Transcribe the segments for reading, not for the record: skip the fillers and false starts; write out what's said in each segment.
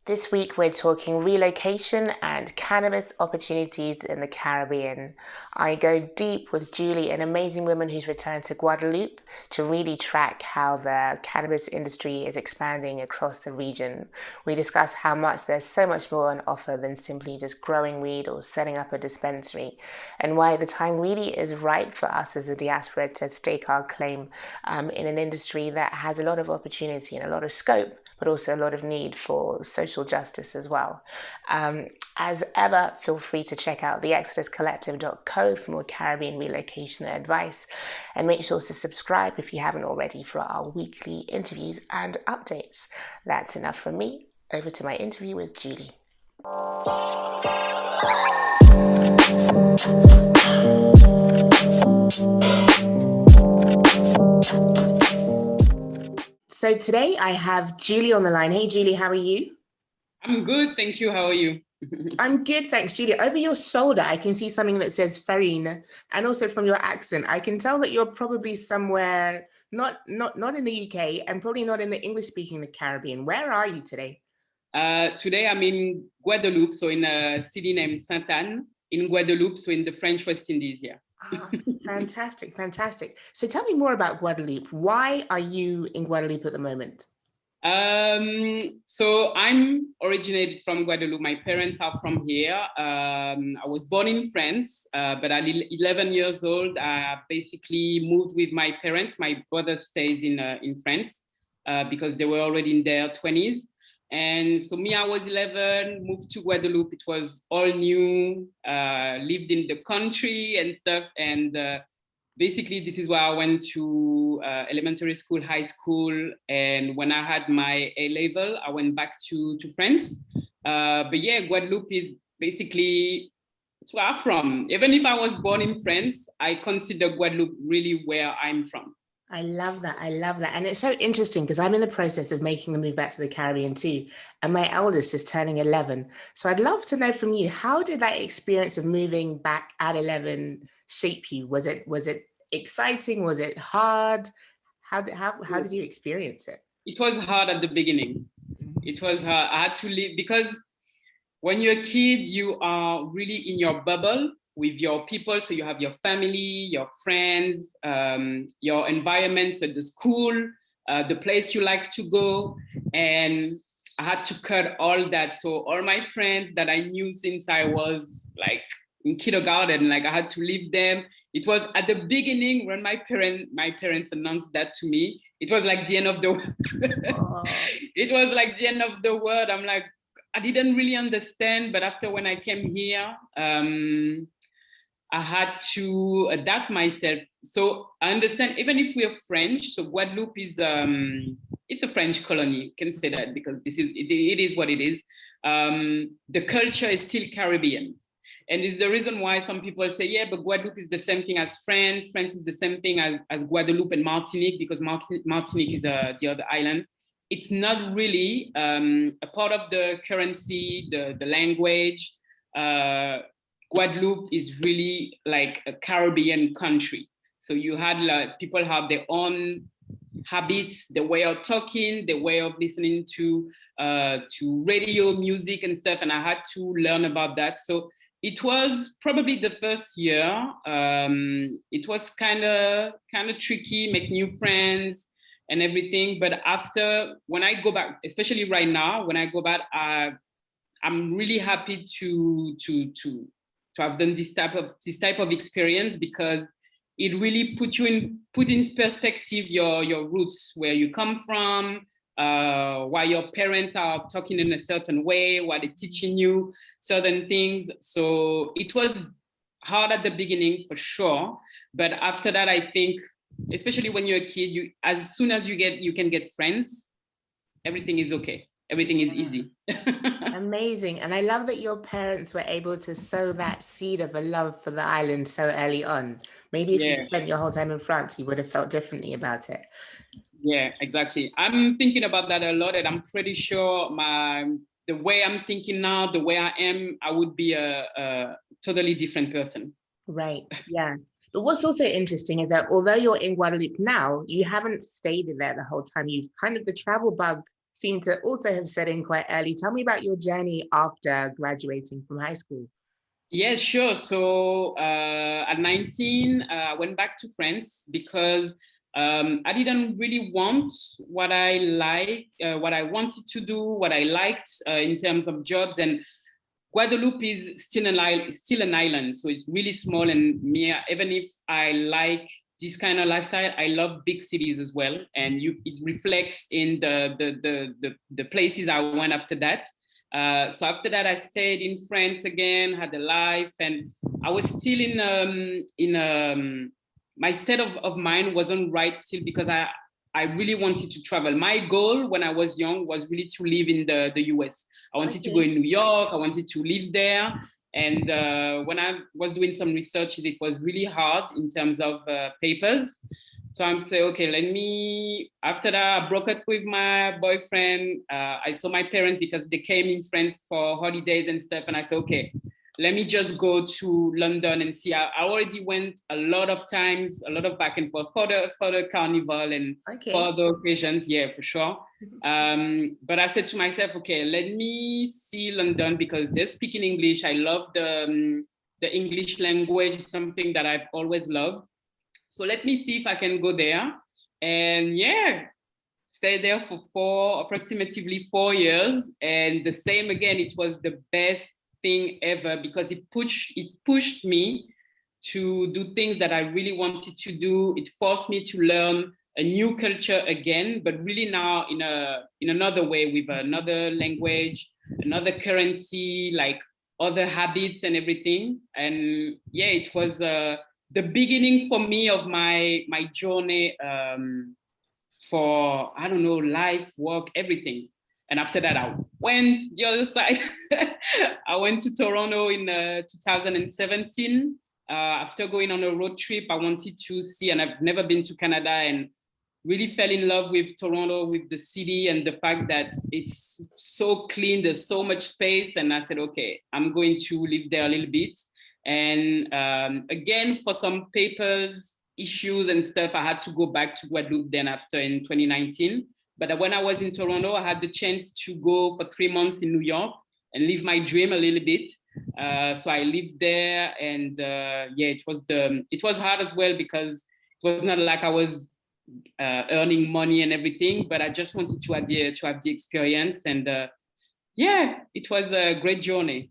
This week, we're talking relocation and cannabis opportunities in the Caribbean. I go deep with Julie, an amazing woman who's returned to Guadeloupe to really track how the cannabis industry is expanding across the region. We discuss how much there's so much more on offer than simply just growing weed or setting up a dispensary, and why the time really is ripe for us as a diaspora to stake our claim in an industry that has a lot of opportunity and a lot of scope, but also a lot of need for social justice as well. As ever, feel free to check out theexoduscollective.co for more Caribbean relocation advice, and make sure to subscribe if you haven't already for our weekly interviews and updates. That's enough from me. Over to my interview with Julie. So today I have Julie on the line. Hey, Julie, how are you? I'm good, thank you. How are you? I'm good, thanks, Julie. Over your shoulder, I can see something that says Farine, and also from your accent, I can tell that you're probably somewhere not in the UK and probably not in the English-speaking Caribbean. Where are you today? Today I'm in Guadeloupe, so in a city named Sainte-Anne in Guadeloupe, so in the French West Indies, yeah. Fantastic, fantastic. So tell me more about Guadeloupe. Why are you in Guadeloupe at the moment? So I'm originated from Guadeloupe. My parents are from here. I was born in France, but at 11 years old, I basically moved with my parents. My brother stays in France because they were already in their 20s. And so me, I was 11, moved to Guadeloupe. It was all new, lived in the country and stuff. And basically, this is where I went to elementary school, high school. And when I had my A level, I went back to France. But yeah, Guadeloupe is basically, it's where I'm from. Even if I was born in France, I consider Guadeloupe really where I'm from. I love that. I love that. And it's so interesting because I'm in the process of making the move back to the Caribbean too. And my eldest is turning 11. So I'd love to know from you, how did that experience of moving back at 11 shape you? Was it exciting? Was it hard? How did you experience it? It was hard at the beginning. It was hard. I had to leave because when you're a kid, you are really in your bubble with your people. So you have your family, your friends, your environment, so the school, the place you like to go. And I had to cut all that. So all my friends that I knew since I was like in kindergarten, like I had to leave them. It was at the beginning when my parents announced that to me. It was like the end of the world. It was like the end of the world. I'm like, I didn't really understand, but after when I came here, I had to adapt myself. So I understand, even if we are French, so Guadeloupe is, it's a French colony, you can say that because it is what it is. The culture is still Caribbean. And it's the reason why some people say, yeah, but Guadeloupe is the same thing as France. France is the same thing as Guadeloupe and Martinique, because Martinique is the other island. It's not really a part of the currency, the language. Guadeloupe is really like a Caribbean country. So you had people have their own habits, the way of talking, the way of listening to radio, music and stuff. And I had to learn about that. So it was probably the first year. It was kind of tricky, make new friends and everything. But after, when I go back, especially right now, when I go back, I'm really happy to have done this type of experience, because it really put in perspective your roots, where you come from, why your parents are talking in a certain way, why they're teaching you certain things. So it was hard at the beginning for sure, but after that, I think, especially when you're a kid, as soon as you can get friends, everything is okay. Everything is easy. Amazing. And I love that your parents were able to sow that seed of a love for the island so early on. Maybe if you'd spent your whole time in France, you would have felt differently about it. Yeah, exactly. I'm thinking about that a lot, and I'm pretty sure the way I'm thinking now, the way I am, I would be a totally different person. Right. Yeah. But what's also interesting is that although you're in Guadeloupe now, you haven't stayed there the whole time. You've kind of, the travel bug seem to also have set in quite early. Tell me about your journey after graduating from high school. Yeah, sure. So at 19, I went back to France because I didn't really want what I what I wanted to do, what I liked in terms of jobs. And Guadeloupe is still an island, so it's really small. And me, even if I like this kind of lifestyle, I love big cities as well, and it reflects in the places I went after that. So after that, I stayed in France again, had a life, and I was still my state of mind wasn't right still because I really wanted to travel. My goal when I was young was really to live in the US. I wanted to go in New York. I wanted to live there. And when I was doing some researches, it was really hard in terms of papers. So I'm saying, okay, after that, I broke up with my boyfriend. I saw my parents because they came in France for holidays and stuff. And I said, okay, let me just go to London and see. I already went a lot of times, a lot of back and forth for the carnival and for the occasions. Yeah, for sure. But I said to myself, okay, let me see London because they're speaking English. I love the English language, something that I've always loved. So let me see if I can go there. And yeah, stay there for approximately 4 years. And the same again, it was the best thing ever because it pushed me to do things that I really wanted to do. It forced me to learn a new culture again, but really now in another way, with another language, another currency, like other habits and everything. And yeah, it was the beginning for me of my journey for, I don't know, life, work, everything. And after that, I went the other side. I went to Toronto in 2017. After going on a road trip, I wanted to see, and I've never been to Canada, and really fell in love with Toronto, with the city, and the fact that it's so clean, there's so much space. And I said, okay, I'm going to live there a little bit. And again, for some papers, issues and stuff, I had to go back to Guadeloupe then after in 2019. But when I was in Toronto, I had the chance to go for 3 months in New York and live my dream a little bit. So I lived there, and yeah, it was hard as well because it was not like I was earning money and everything, but I just wanted to have the experience. And yeah, it was a great journey.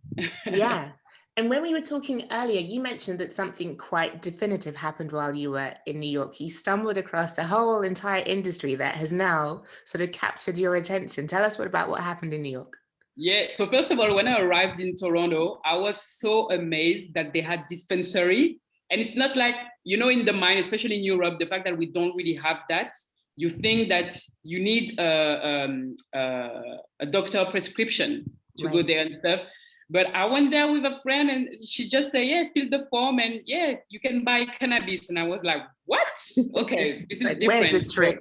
Yeah. And when we were talking earlier, you mentioned that something quite definitive happened while you were in New York. You stumbled across a whole entire industry that has now sort of captured your attention. Tell us about what happened in New York. Yeah, so first of all, when I arrived in Toronto, I was so amazed that they had dispensary. And it's not like, in the mind, especially in Europe, the fact that we don't really have that, you think that you need a doctor prescription to go there and stuff. But I went there with a friend and she just said, yeah, fill the form and yeah, you can buy cannabis. And I was like, what? Okay, this is like, different. Where's the trick?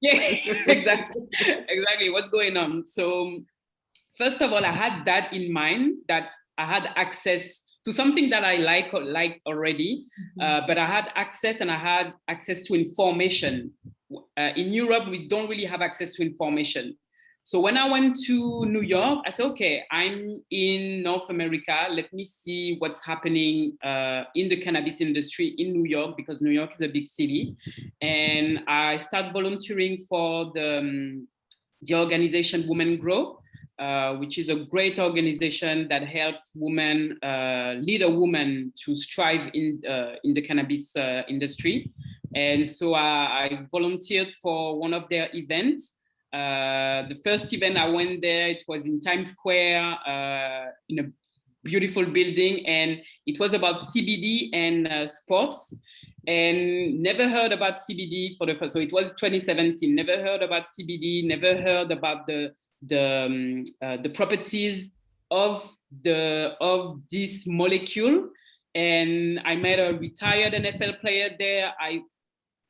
Yeah, exactly. What's going on? So first of all, I had that in mind, that I had access to something that I liked already, but I had access to information. In Europe, we don't really have access to information. So when I went to New York, I said, okay, I'm in North America. Let me see what's happening in the cannabis industry in New York, because New York is a big city. And I started volunteering for the organization Women Grow, which is a great organization that helps women, lead a woman to strive in the cannabis industry. And so I volunteered for one of their events. The first event I went there, it was in Times Square in a beautiful building, and it was about CBD and sports. And never heard about CBD for the first, so it was 2017. Never heard about CBD. Never heard about the properties of this molecule. And I met a retired NFL player there.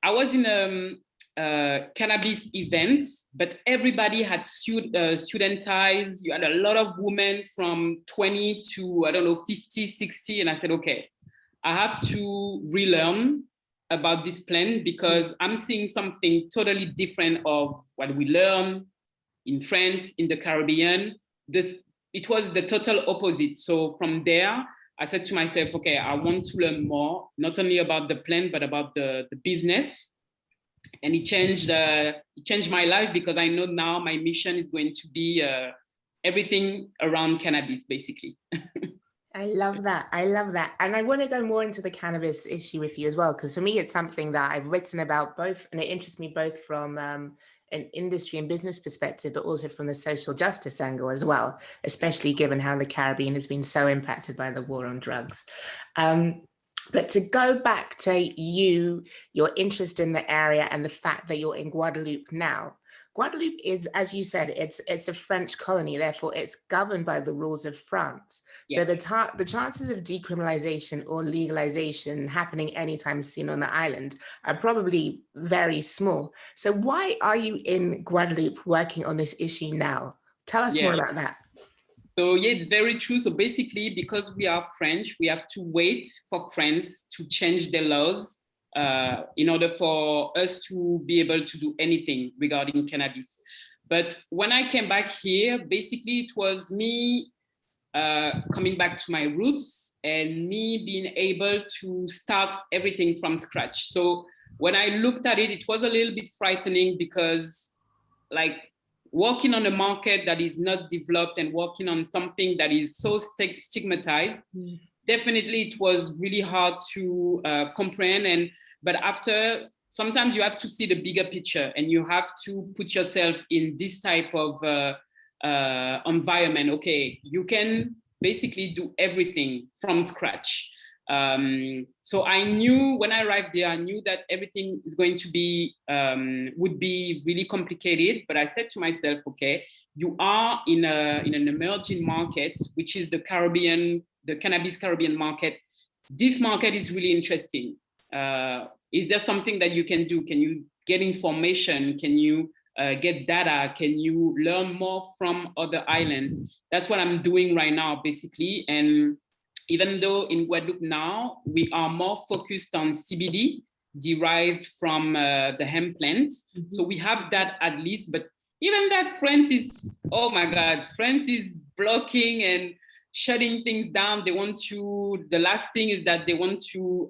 I was in cannabis event, but everybody had student ties. You had a lot of women from 20 to, I don't know, 50, 60. And I said, okay, I have to relearn about this plant because I'm seeing something totally different of what we learn in France, in the Caribbean. It was the total opposite. So from there, I said to myself, okay, I want to learn more, not only about the plant, but about the business. And it changed my life, because I know now my mission is going to be everything around cannabis, basically. I love that. I love that. And I want to go more into the cannabis issue with you as well, because for me, it's something that I've written about both, and it interests me both from an industry and business perspective, but also from the social justice angle as well, especially given how the Caribbean has been so impacted by the war on drugs. But to go back to you, your interest in the area and the fact that you're in Guadeloupe now. Guadeloupe is, as you said, it's a French colony, therefore it's governed by the rules of France. Yeah. So the chances of decriminalization or legalization happening anytime soon on the island are probably very small. So why are you in Guadeloupe working on this issue now? Tell us more about that. So yeah, it's very true. So basically, because we are French, we have to wait for France to change their laws in order for us to be able to do anything regarding cannabis. But when I came back here, basically it was me coming back to my roots and me being able to start everything from scratch. So when I looked at it, it was a little bit frightening, because like working on a market that is not developed and working on something that is so stigmatized, definitely it was really hard to comprehend. But after, sometimes you have to see the bigger picture, and you have to put yourself in this type of environment. Okay, you can basically do everything from scratch. So I knew when I arrived there, I knew that everything is going to be, would be really complicated. But I said to myself, okay, you are in an emerging market, which is the Caribbean, the cannabis Caribbean market. This market is really interesting. Is there something that you can do? Can you get information? Can you get data? Can you learn more from other islands? That's what I'm doing right now, basically. And even though in Guadeloupe now, we are more focused on CBD derived from the hemp plant. So we have that at least, but even that, France is, oh my God, France is blocking and shutting things down. They want to, the last thing is that they want to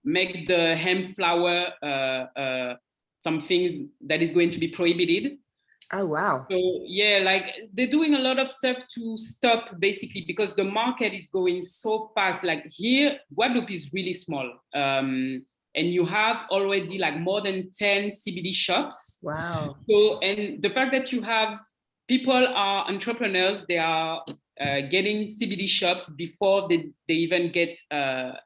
make the hemp flower something that is going to be prohibited. Oh, wow. So yeah, like they're doing a lot of stuff to stop, basically, because the market is going so fast. Like here, Guadeloupe is really small. And you have already like more than 10 CBD shops. Wow. So, and the fact that you have people are entrepreneurs, they are getting CBD shops before they even get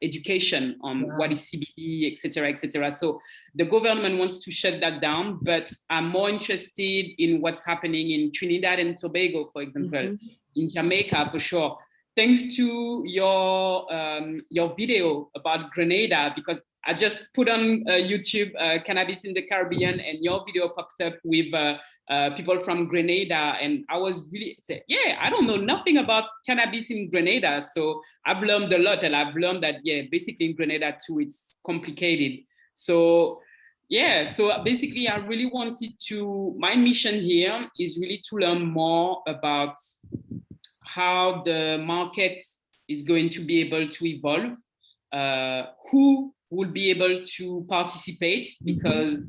education on what is CBD, et cetera, et cetera. So the government wants to shut that down, but I'm more interested in what's happening in Trinidad and Tobago, for example, in Jamaica, for sure. Thanks to your video about Grenada, because I just put on YouTube Cannabis in the Caribbean, and your video popped up with people from Grenada, and I was really say, yeah, I don't know nothing about cannabis in Grenada, so I've learned a lot, and I've learned that basically in Grenada too, it's complicated. So yeah, so basically I really wanted to, my mission here is really to learn more about how the market is going to be able to evolve, who will be able to participate, because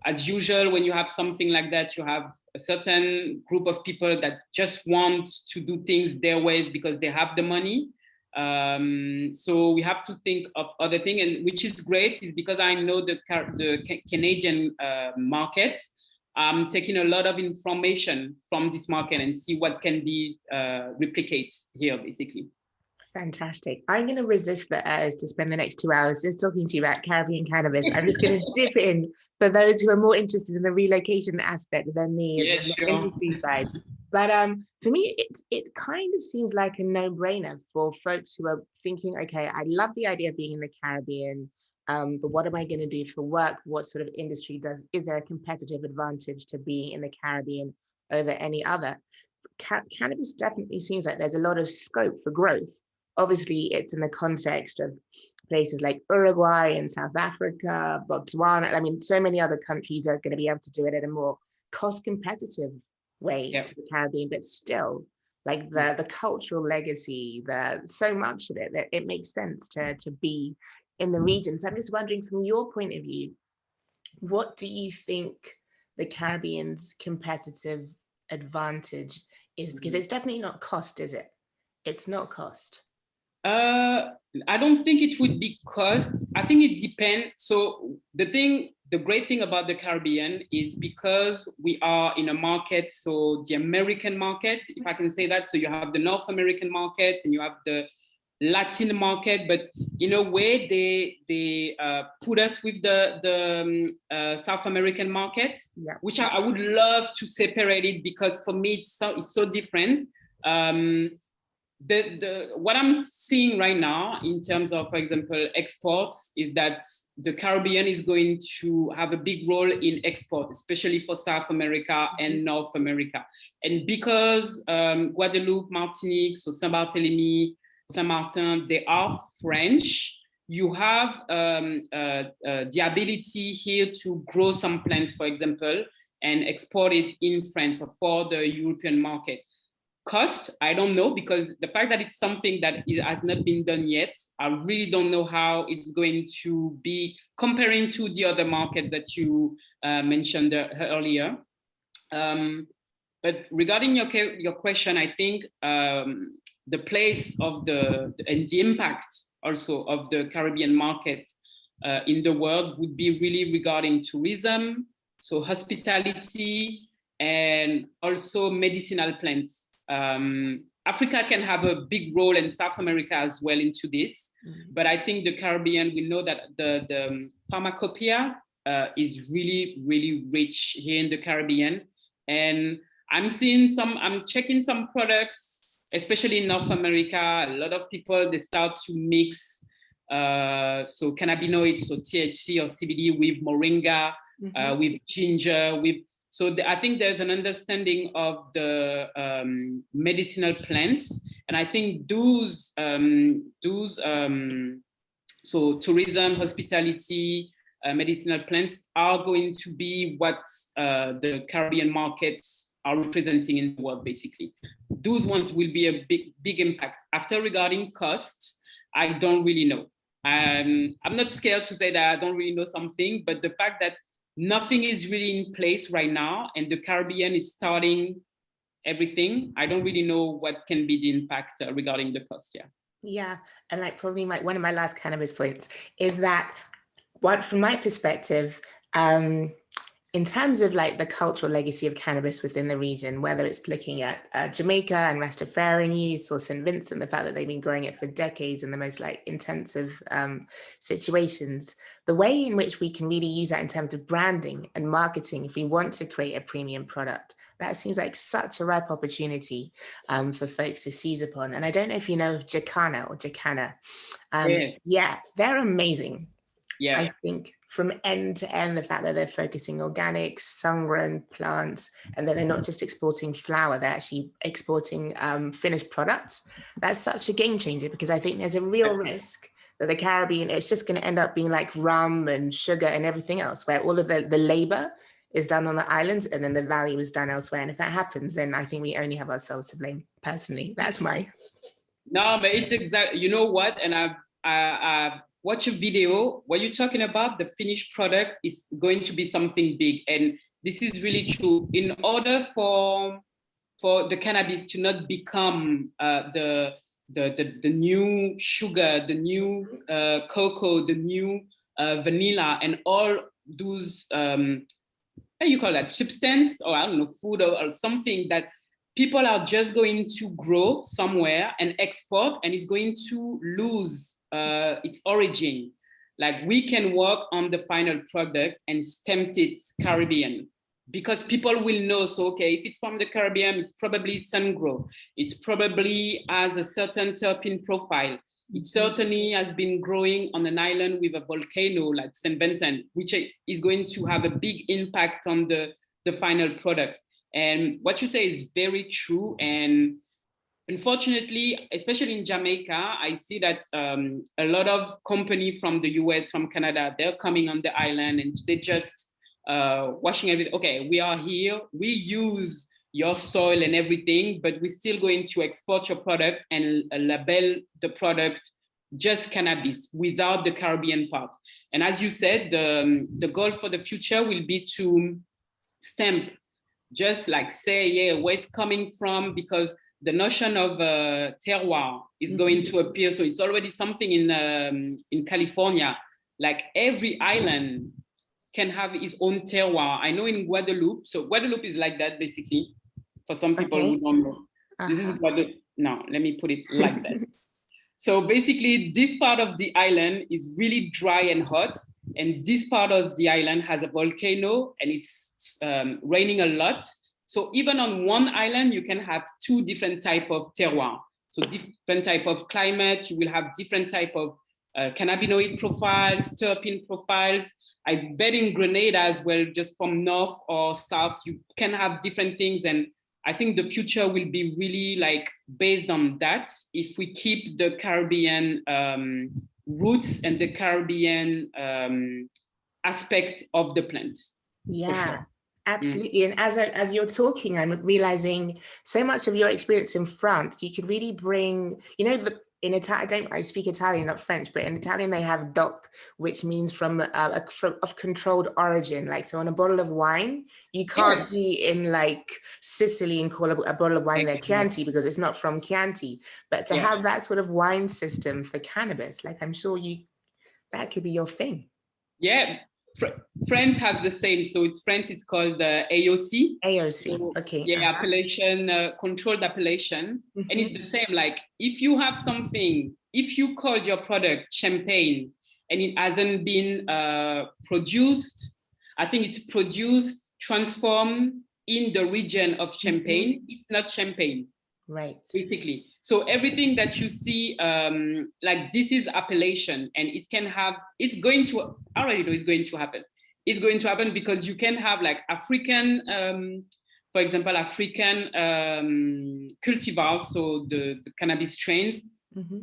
as usual, when you have something like that, you have a certain group of people that just want to do things their ways because they have the money. So we have to think of other things, and which is great, is because I know the Canadian market. I'm taking a lot of information from this market and see what can be replicated here, basically. Fantastic. I'm going to resist the urge to spend the next 2 hours just talking to you about Caribbean cannabis. I'm just going to dip in for those who are more interested in the relocation aspect than the industry side. But for me, it kind of seems like a no-brainer for folks who are thinking, okay, I love the idea of being in the Caribbean, but what am I going to do for work? What sort of industry is there a competitive advantage to being in the Caribbean over any other? Cannabis definitely seems like there's a lot of scope for growth. Obviously, it's in the context of places like Uruguay and South Africa, Botswana. I mean, so many other countries are going to be able to do it in a more cost competitive way to the Caribbean, but still like the cultural legacy, the so much of it that it makes sense to be in the region. So I'm just wondering, from your point of view, what do you think the Caribbean's competitive advantage is? Because it's definitely not cost, is it? It's not cost. I don't think it would be cost. I think it depends. So the great thing about the Caribbean is because we are in a market, so the American market, if I can say that. So you have the North American market and you have the Latin market, but in a way they put us with the South American market, which I would love to separate it, because for me it's so different. What I'm seeing right now in terms of, for example, exports, is that the Caribbean is going to have a big role in export, especially for South America and North America. And because Guadeloupe, Martinique, so Saint-Barthélemy, Saint-Martin, they are French, you have the ability here to grow some plants, for example, and export it in France for the European market. Cost, I don't know, because the fact that it's something that has not been done yet, I really don't know how it's going to be comparing to the other market that you mentioned earlier. But regarding your question, I think the place of and the impact also of the Caribbean market in the world would be really regarding tourism, so hospitality, and also medicinal plants. Africa can have a big role, and South America as well, into this. But I think the Caribbean, we know that the pharmacopoeia is really, really rich here in the Caribbean. And I'm checking some products, especially in North America. A lot of people, they start to mix so cannabinoids, so THC or CBD with moringa, with ginger, so I think there's an understanding of the medicinal plants, and I think those so tourism, hospitality, medicinal plants are going to be what the Caribbean markets are representing in the world, basically. Those ones will be a big impact. After, regarding costs, I don't really know. I'm not scared to say that I don't really know something, but the fact that nothing is really in place right now, and the Caribbean is starting everything, I don't really know what can be the impact regarding the cost. Yeah, and like probably one of my last cannabis points is that, from my perspective, in terms of like the cultural legacy of cannabis within the region, whether it's looking at Jamaica and Rastafarian use, or St. Vincent, the fact that they've been growing it for decades in the most like intensive situations, the way in which we can really use that in terms of branding and marketing, if we want to create a premium product, that seems like such a ripe opportunity for folks to seize upon. And I don't know if you know of Jacana. Yeah, they're amazing. Yeah, I think from end to end, the fact that they're focusing organics, sun-grown plants, and then they're not just exporting flower, they're actually exporting finished product. That's such a game changer, because I think there's a real risk that the Caribbean, it's just going to end up being like rum and sugar and everything else, where all of the labor is done on the islands and then the value is done elsewhere. And if that happens, then I think we only have ourselves to blame. Personally, that's my. No, but it's exactly, you know what? And I've watch a video where you're talking about the finished product is going to be something big. And this is really true. In order for the cannabis to not become the new sugar, the new cocoa, the new vanilla, and all those, how you call that, substance, or I don't know, food or something that people are just going to grow somewhere and export, and it's going to lose its origin. Like, we can work on the final product and stamp it Caribbean, because people will know, so okay, if it's from the Caribbean, it's probably sun-grown, it's probably has a certain terpene profile, it certainly has been growing on an island with a volcano like St. Vincent, which is going to have a big impact on the final product. And what you say is very true. And Unfortunately, especially in Jamaica, I see that a lot of companies from the US, from Canada, they're coming on the island and they just washing everything. Okay, we are here, we use your soil and everything, but we're still going to export your product and label the product just cannabis without the Caribbean part. And as you said, the goal for the future will be to stamp, just like say, yeah, where it's coming from, because the notion of terroir is going to appear. So it's already something in California. Like every island can have its own terroir. I know in Guadeloupe, so Guadeloupe is like that basically. For some people who don't know, this is Guadeloupe. No, let me put it like that. So basically, this part of the island is really dry and hot, and this part of the island has a volcano, and it's raining a lot. So even on one island, you can have two different type of terroir. So different type of climate, you will have different type of cannabinoid profiles, terpene profiles. I bet in Grenada as well, just from north or south, you can have different things. And I think the future will be really like based on that. If we keep the Caribbean roots and the Caribbean aspect of the plant. Yeah, sure. absolutely. And as you're talking, I'm realizing so much of your experience in France, you could really bring, you know, in Italian, I speak Italian, not French, but in Italian they have DOC, which means from of controlled origin. Like, so on a bottle of wine, you can't be in like Sicily and call a bottle of wine there Chianti because it's not from Chianti. But to have that sort of wine system for cannabis, like I'm sure that could be your thing. Yeah, France has the same. So France is called AOC. AOC, so, okay. Yeah, appellation, controlled appellation. And it's the same, like if you have something, if you call your product champagne and it hasn't been produced, I think it's produced, transformed in the region of Champagne, it's not champagne. Right. Basically. So everything that you see, like this is appellation, and it can have, it's going to, I already know it's going to happen. It's going to happen because you can have like African, for example, African cultivars, so the cannabis strains,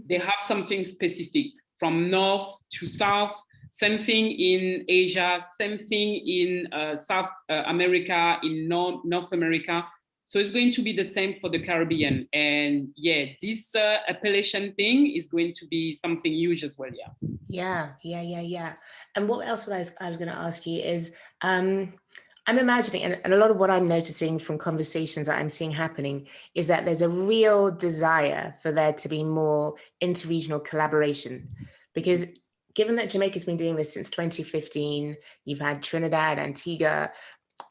they have something specific from north to south, same thing in Asia, same thing in South America, in North America. So it's going to be the same for the Caribbean. And yeah, this appellation thing is going to be something huge as well, yeah. Yeah. And what else I was going to ask you is, I'm imagining, and a lot of what I'm noticing from conversations that I'm seeing happening is that there's a real desire for there to be more interregional collaboration. Because given that Jamaica's been doing this since 2015, you've had Trinidad, Antigua,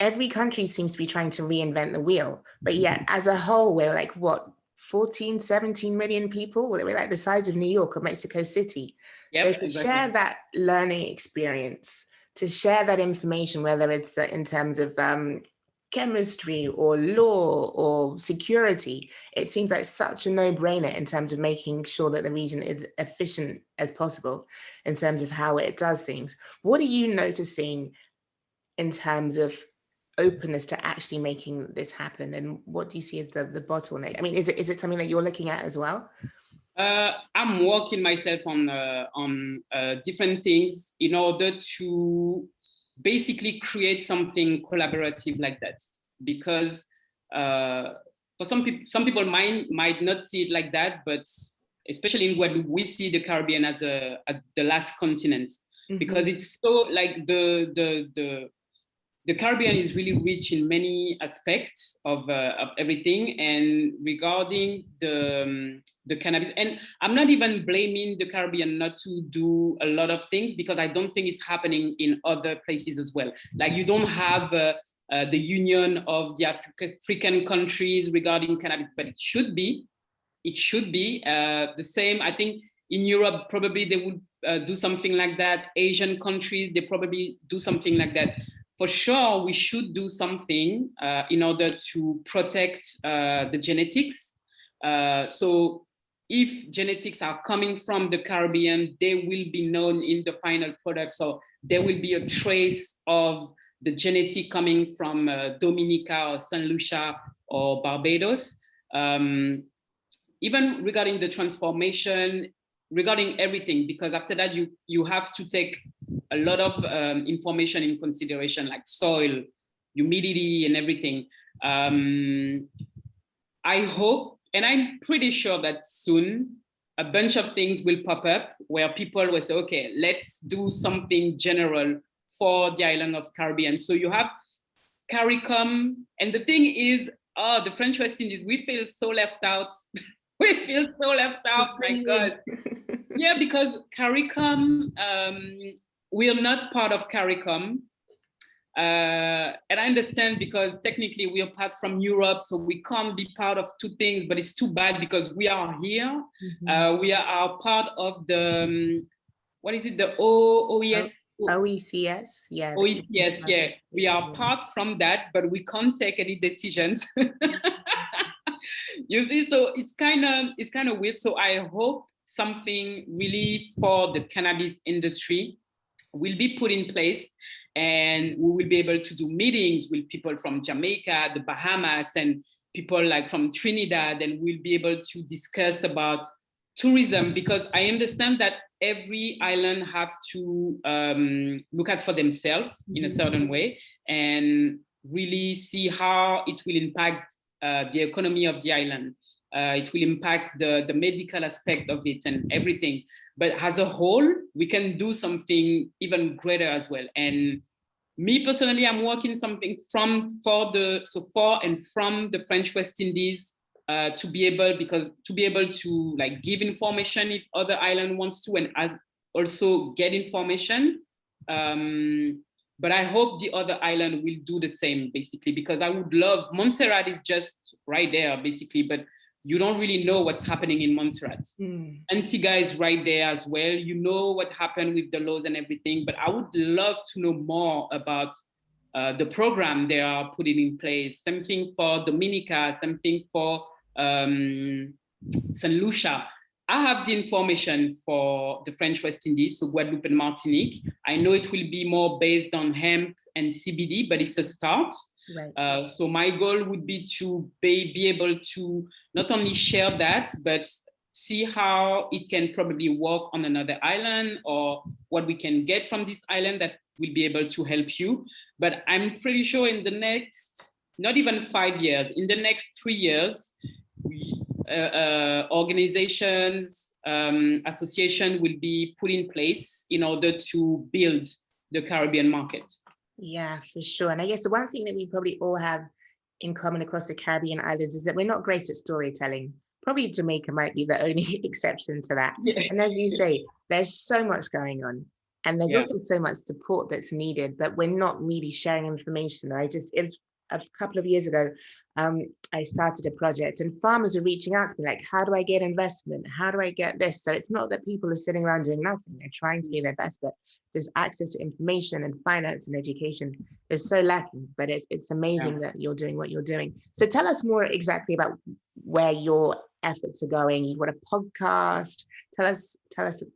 every country seems to be trying to reinvent the wheel, but yet as a whole, we're like, what, 14, 17 million people? We're like the size of New York or Mexico City. So to share that learning experience, to share that information, whether it's in terms of chemistry or law or security, it seems like such a no-brainer in terms of making sure that the region is efficient as possible in terms of how it does things. What are you noticing in terms of openness to actually making this happen, and what do you see as the bottleneck? I mean, is it something that you're looking at as well? I'm working myself on different things in order to basically create something collaborative like that, because for some people might not see it like that, but especially in Guadeloupe, we see the Caribbean as the last continent, because it's so like the Caribbean is really rich in many aspects of everything. And regarding the cannabis, and I'm not even blaming the Caribbean not to do a lot of things, because I don't think it's happening in other places as well. Like you don't have the union of the African countries regarding cannabis, but it should be. It should be the same. I think in Europe, probably they would do something like that. Asian countries, they probably do something like that. For sure, we should do something in order to protect the genetics. So if genetics are coming from the Caribbean, they will be known in the final product. So there will be a trace of the genetic coming from Dominica or St. Lucia or Barbados. even regarding the transformation, regarding everything, because after that you have to take a lot of information in consideration, like soil, humidity, and everything. I hope, and I'm pretty sure that soon a bunch of things will pop up where people will say, okay, let's do something general for the island of Caribbean. So you have CARICOM, and the thing is, the French West Indies, we feel so left out. We feel so left out, my God. Yeah, because CARICOM, we are not part of CARICOM. And I understand, because technically we are part from Europe, so we can't be part of two things, but it's too bad because we are here. We are part of the, what is it, the OES? OECS, yeah. OECS, yeah. We are part from that, but we can't take any decisions. You see, so it's kind of weird. So I hope something really for the cannabis industry will be put in place, and we will be able to do meetings with people from Jamaica, the Bahamas, and people like from Trinidad, and we'll be able to discuss about tourism, because I understand that every island have to look at for themselves in a certain way, and really see how it will impact the economy of the island. It will impact the medical aspect of it and everything. But as a whole, we can do something even greater as well. And me personally, I'm working something for and from the French West Indies, to be able to like give information if other island wants to, and as also get information. But I hope the other island will do the same, basically, because I would love, Montserrat is just right there, basically, but you don't really know what's happening in Montserrat. Antigua is right there as well. You know what happened with the laws and everything, but I would love to know more about the program they are putting in place. Something for Dominica, something for St. Lucia. I have the information for the French West Indies, so Guadeloupe and Martinique. I know it will be more based on hemp and CBD, but it's a start. Right. So my goal would be to be able to not only share that, but see how it can probably work on another island, or what we can get from this island that will be able to help you. But I'm pretty sure in the next, not even 5 years, in the next 3 years, organizations, association will be put in place in order to build the Caribbean market. Yeah, for sure. And I guess the one thing that we probably all have in common across the Caribbean islands is that we're not great at storytelling. Probably Jamaica might be the only exception to that. Yeah. And as you say, there's so much going on, and there's also so much support that's needed, but we're not really sharing information. It's a couple of years ago, I started a project, and farmers are reaching out to me like, how do I get investment? How do I get this? So it's not that people are sitting around doing nothing. They're trying to do their best, but there's access to information and finance and education is so lacking. But it's amazing that you're doing what you're doing. So tell us more exactly about where your efforts are going. You've got a podcast. Tell us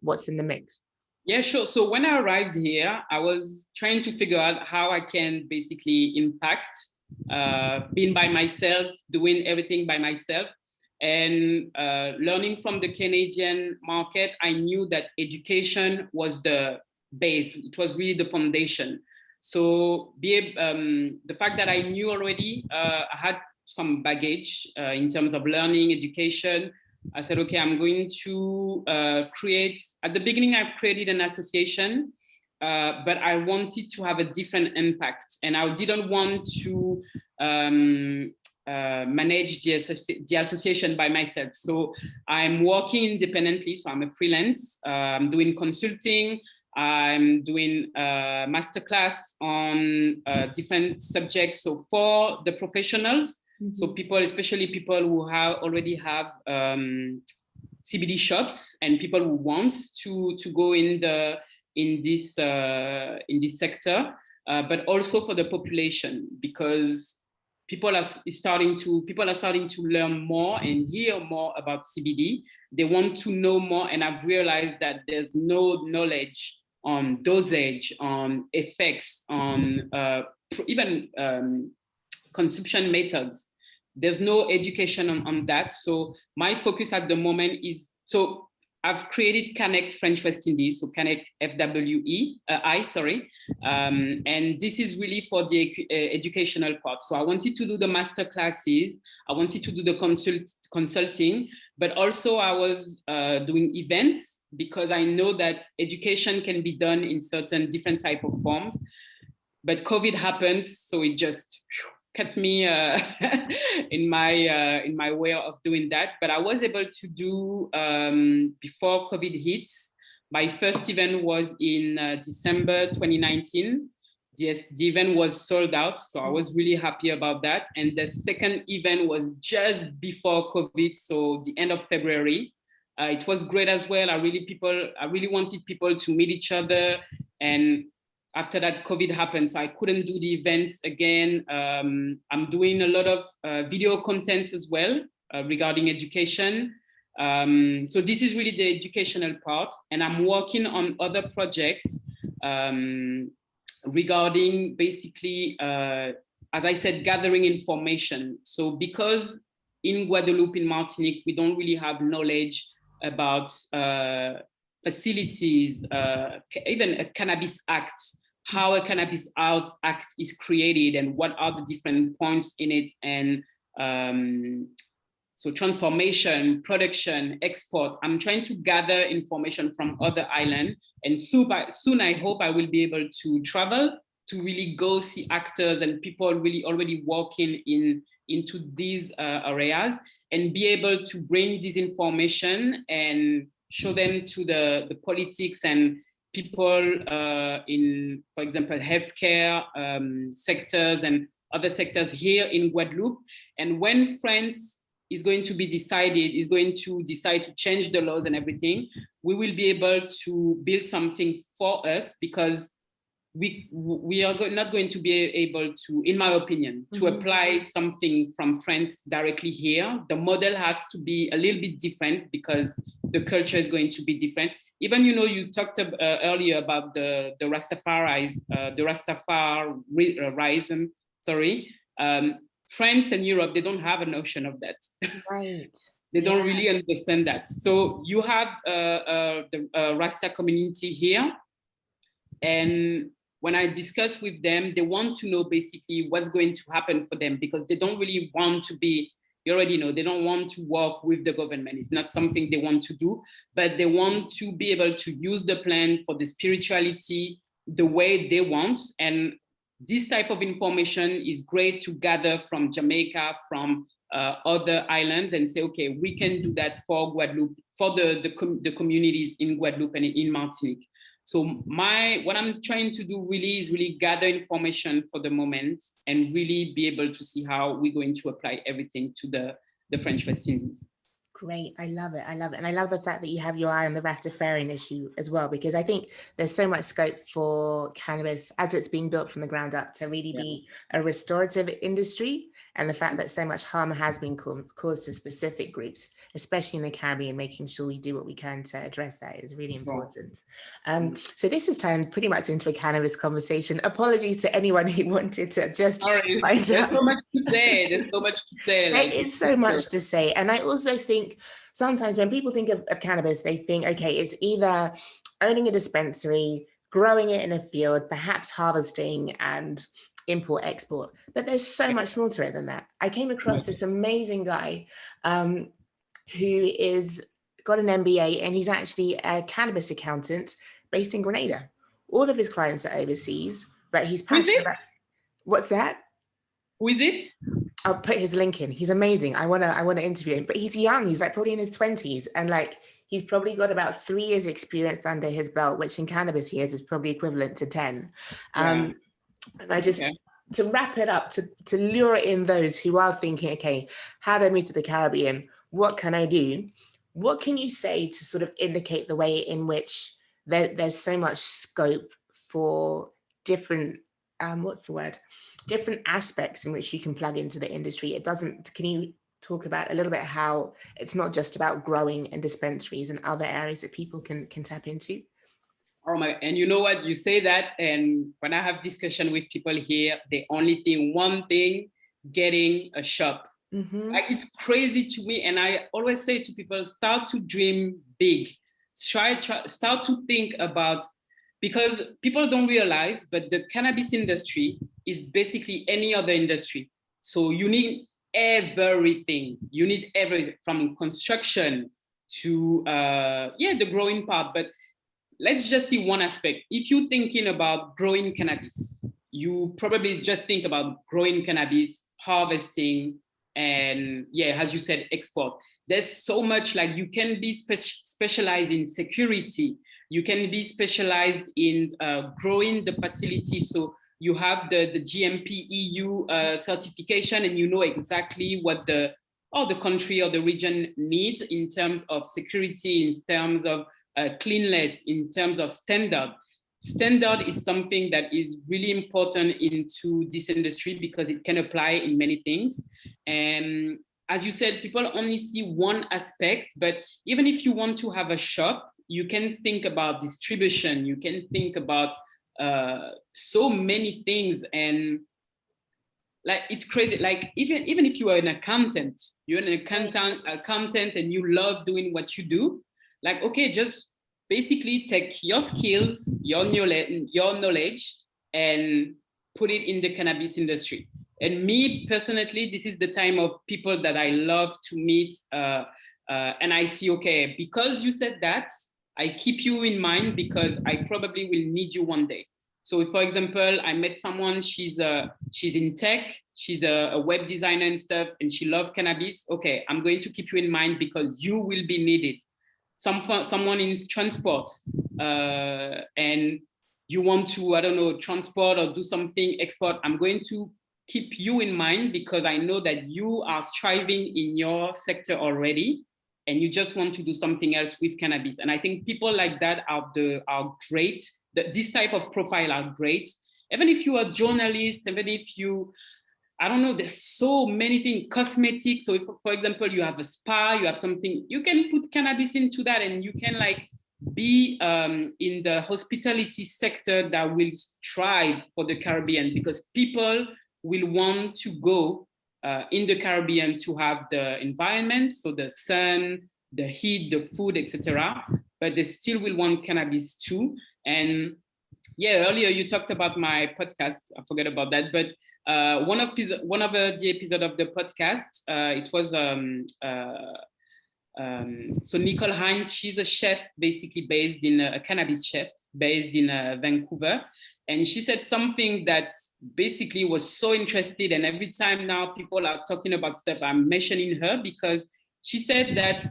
what's in the mix. Yeah, sure. So when I arrived here, I was trying to figure out how I can basically impact being by myself, doing everything by myself, and learning from the Canadian market. I knew that education was the base. It was really the foundation. So the fact that I knew already, I had some baggage in terms of learning, education. I said, okay, I'm going to create, at the beginning, I've created an association, but I wanted to have a different impact. And I didn't want to manage the association by myself. So I'm working independently. So I'm a freelance. I'm doing consulting. I'm doing a masterclass on different subjects. So for the professionals, so people, especially people who already have CBD shops, and people who wants to go in this sector, but also for the population, because people are starting to learn more and hear more about CBD. They want to know more, and I've realized that there's no knowledge on dosage, on effects, on even consumption methods. there's no education on that. So my focus at the moment is, so I've created Cannect French West Indies, so Cannect FWI, sorry. And this is really for the educational part. So I wanted to do the master classes, I wanted to do the consulting, but also I was doing events, because I know that education can be done in certain different type of forms. But COVID happens, so it just kept me in my way of doing that. But I was able to do, before COVID hits, my first event was in December 2019. Yes, the event was sold out, so I was really happy about that. And the second event was just before COVID, so the end of February. It was great as well. I really wanted people to meet each other, and after that, COVID happened, so I couldn't do the events again. I'm doing a lot of video contents as well regarding education. So this is really the educational part, and I'm working on other projects regarding basically, as I said, gathering information. So because in Guadeloupe, in Martinique, we don't really have knowledge about facilities, even a Cannabis Act, how a Cannabis Act is created and what are the different points in it. And so transformation, production, export, I'm trying to gather information from other islands. And soon I hope I will be able to travel to really go see actors and people really already working into these areas, and be able to bring this information and show them to the politics and people in, for example, healthcare sectors and other sectors here in Guadeloupe. And when France is going to decide to change the laws and everything, we will be able to build something for us, because we are not going to be able to, in my opinion, to apply something from France directly here. The model has to be a little bit different, because the culture is going to be different. Even, you talked earlier about the Rastafaris, the Rastafarianism, sorry. France and Europe, they don't have a notion of that. Right. They don't really understand that. So you have the Rasta community here, and when I discuss with them, they want to know basically what's going to happen for them, because they don't really want to be, you already know, they don't want to work with the government. It's not something they want to do, but they want to be able to use the plant for the spirituality the way they want. And this type of information is great to gather from Jamaica, from other islands, and say, okay, we can do that for Guadeloupe, for the communities in Guadeloupe and in Martinique. So what I'm trying to do really is really gather information for the moment, and really be able to see how we're going to apply everything to the French West Indies. Great. I love it. And I love the fact that you have your eye on the Rastafarian issue as well, because I think there's so much scope for cannabis as it's being built from the ground up to really be a restorative industry. And the fact that so much harm has been caused to specific groups, especially in the Caribbean, making sure we do what we can to address that is really important. So this has turned pretty much into a cannabis conversation. Apologies to anyone who wanted to just find out. There's so much to say. There's so much to say. There is so much to say. And I also think sometimes when people think of cannabis, they think, okay, it's either owning a dispensary, growing it in a field, perhaps harvesting and import, export. But there's so much more to it than that. I came across this amazing guy who is got an MBA, and he's actually a cannabis accountant based in Grenada. All of his clients are overseas, but he's passionate about. What's that? Who is it? I'll put his link in. He's amazing. I wanna interview him, but he's young. He's like probably in his 20s, and like he's probably got about 3 years experience under his belt, which in cannabis years is probably equivalent to 10. And I just, to wrap it up, to lure in those who are thinking, okay, how do I move to the Caribbean? What can I do? What can you say to sort of indicate the way in which there's so much scope for different, different aspects in which you can plug into the industry? Can you talk about a little bit how it's not just about growing and dispensaries and other areas that people can tap into? Oh my, and you know what, you say that, and when I have discussion with people here, they only think one thing: getting a shop. Like, it's crazy to me. And I always say to people, start to dream big. Start to think about, because people don't realize, but the cannabis industry is basically any other industry. So you need everything. You need everything from construction to, the growing part. But let's just see one aspect. If you're thinking about growing cannabis, you probably just think about growing cannabis, harvesting, and as you said, export. There's so much, like, you can be specialized in security. You can be specialized in growing the facility. So you have the GMP EU certification, and you know exactly what the country or the region needs in terms of security, in terms of cleanliness, in terms of standard. Standard is something that is really important into this industry because it can apply in many things. And as you said, people only see one aspect, but even if you want to have a shop, you can think about distribution, you can think about so many things. And like, it's crazy. Like, even if you are an accountant, and you love doing what you do, like, okay, just basically take your skills, your knowledge, and put it in the cannabis industry. And me personally, this is the time of people that I love to meet, and I see, okay, because you said that, I keep you in mind because I probably will need you one day. So, for example, I met someone, she's in tech, she's a web designer and stuff, and she loves cannabis. Okay, I'm going to keep you in mind because you will be needed. Someone in transport, and you want to, I don't know, transport or do something, export, I'm going to keep you in mind because I know that you are striving in your sector already, and you just want to do something else with cannabis. And I think people like that are great. This type of profile are great. Even if you are a journalist, even if you, I don't know, there's so many things, cosmetics. So if, for example, you have a spa, you have something, you can put cannabis into that, and you can like be in the hospitality sector that will strive for the Caribbean, because people will want to go in the Caribbean to have the environment, so the sun, the heat, the food, etc. But they still will want cannabis too. And earlier you talked about my podcast. I forgot about that, but one of the episode of the podcast, it was so Nicole Hines, she's a chef, basically based in a cannabis chef based in Vancouver. And she said something that basically was so interested. And every time now people are talking about stuff, I'm mentioning her, because she said that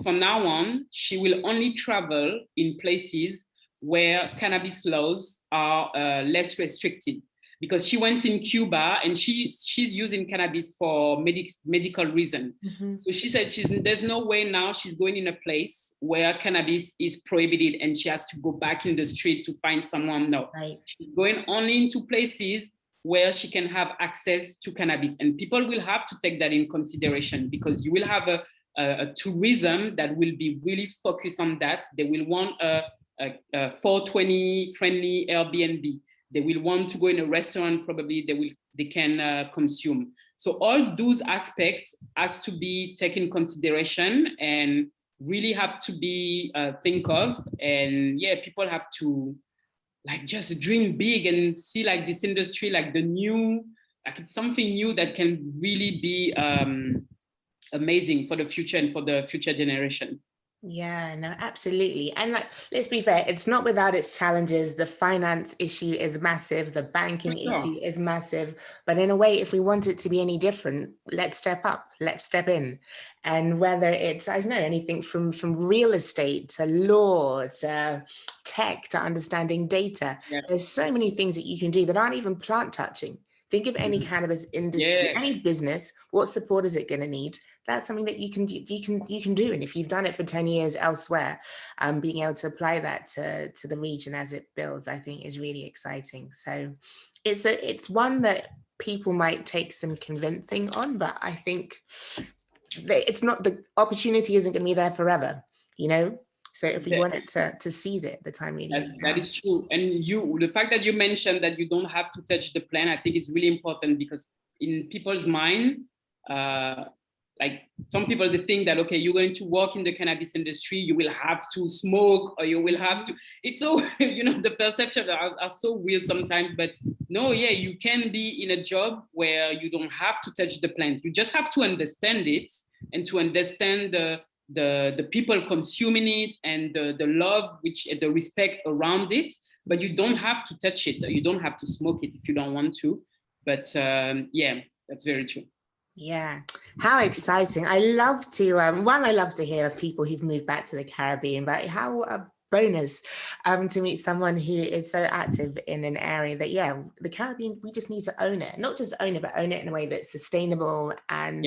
from now on, she will only travel in places where cannabis laws are less restrictive. Because she went in Cuba and she's using cannabis for medical reason. Mm-hmm. So she said there's no way now she's going in a place where cannabis is prohibited and she has to go back in the street to find someone. No, right. She's going only into places where she can have access to cannabis. And people will have to take that in consideration, because you will have a tourism that will be really focused on that. They will want a 420 friendly Airbnb. They will want to go in a restaurant, probably they can consume. So all those aspects has to be taken consideration and really have to be think of. And people have to like just dream big and see like this industry, like the new, like it's something new that can really be amazing for the future and for the future generation. Yeah, no, absolutely. And like, let's be fair, it's not without its challenges. The finance issue is massive. The banking issue is massive. But in a way, if we want it to be any different, let's step up, let's step in. And whether it's, I don't know, anything from real estate to law to tech to understanding data, there's so many things that you can do that aren't even plant touching. Think of any cannabis industry, any business, what support is it going to need? That's something that you can do. And if you've done it for 10 years elsewhere, being able to apply that to the region as it builds, I think is really exciting. So it's one that people might take some convincing on, but I think that it's not, the opportunity isn't going to be there forever, you know? So if we wanted to seize it, the time really is now. That is true. And the fact that you mentioned that you don't have to touch the plant, I think is really important, because in people's mind, like some people, they think that, okay, you're going to work in the cannabis industry, you will have to smoke, or you will have to, it's so, you know, the perceptions are so weird sometimes, but no, yeah, you can be in a job where you don't have to touch the plant. You just have to understand it, and to understand the people consuming it, and the love, the respect around it, but you don't have to touch it, or you don't have to smoke it if you don't want to. But yeah, that's very true. Yeah, how exciting. I love to, I love to hear of people who've moved back to the Caribbean, but how a bonus to meet someone who is so active in an area that, yeah, the Caribbean, we just need to own it. Not just own it, but own it in a way that's sustainable and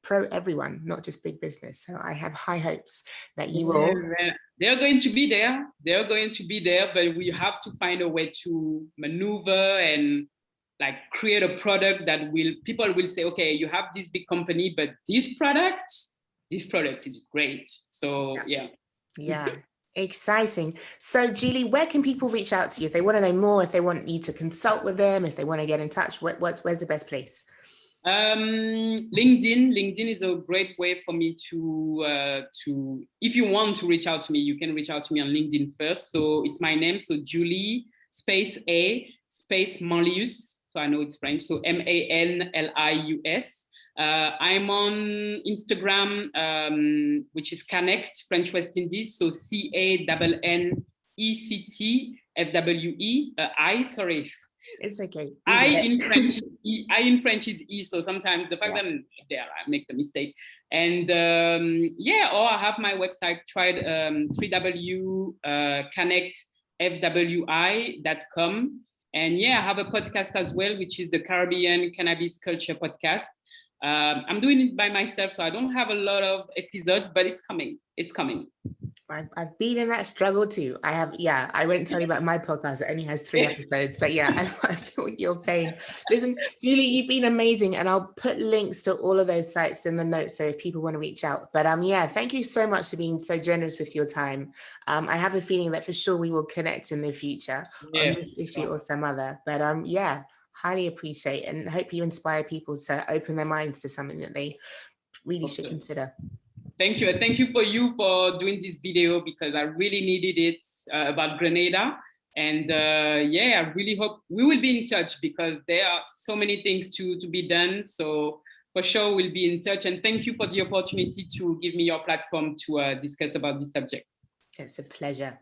pro everyone, not just big business. So I have high hopes that you will. They're going to be there. They're going to be there, but we have to find a way to maneuver and like create a product that people will say, okay, you have this big company, but this product is great. So yeah. Exciting. So Julie, where can people reach out to you if they want to know more, if they want you to consult with them, if they want to get in touch? Where's the best place? LinkedIn is a great way for me to if you want to reach out to me, you can reach out to me on LinkedIn first. So it's my name, so Julie space A space Manlius. So I know it's French, so Manlius. I'm on Instagram, which is Cannect French West Indies, so Cannect FWI. Sorry. It's okay. I in French is E, so sometimes the fact that I'm there, I make the mistake. And or I have my website, www.connectfwi.com. And I have a podcast as well, which is the Caribbean Cannabis Culture Podcast. I'm doing it by myself, so I don't have a lot of episodes, but it's coming. It's coming. I've been in that struggle too. I won't tell you about my podcast. It only has 3 episodes, but I feel your pain. Listen, Julie, you've been amazing, and I'll put links to all of those sites in the notes, so if people want to reach out. But thank you so much for being so generous with your time. I have a feeling that for sure we will connect in the future on this issue or some other. But highly appreciate, and hope you inspire people to open their minds to something that they really should consider. Thank you. Thank you for doing this video, because I really needed it about Grenada. And I really hope we will be in touch, because there are so many things to be done. So for sure, we'll be in touch. And thank you for the opportunity to give me your platform to discuss about this subject. It's a pleasure.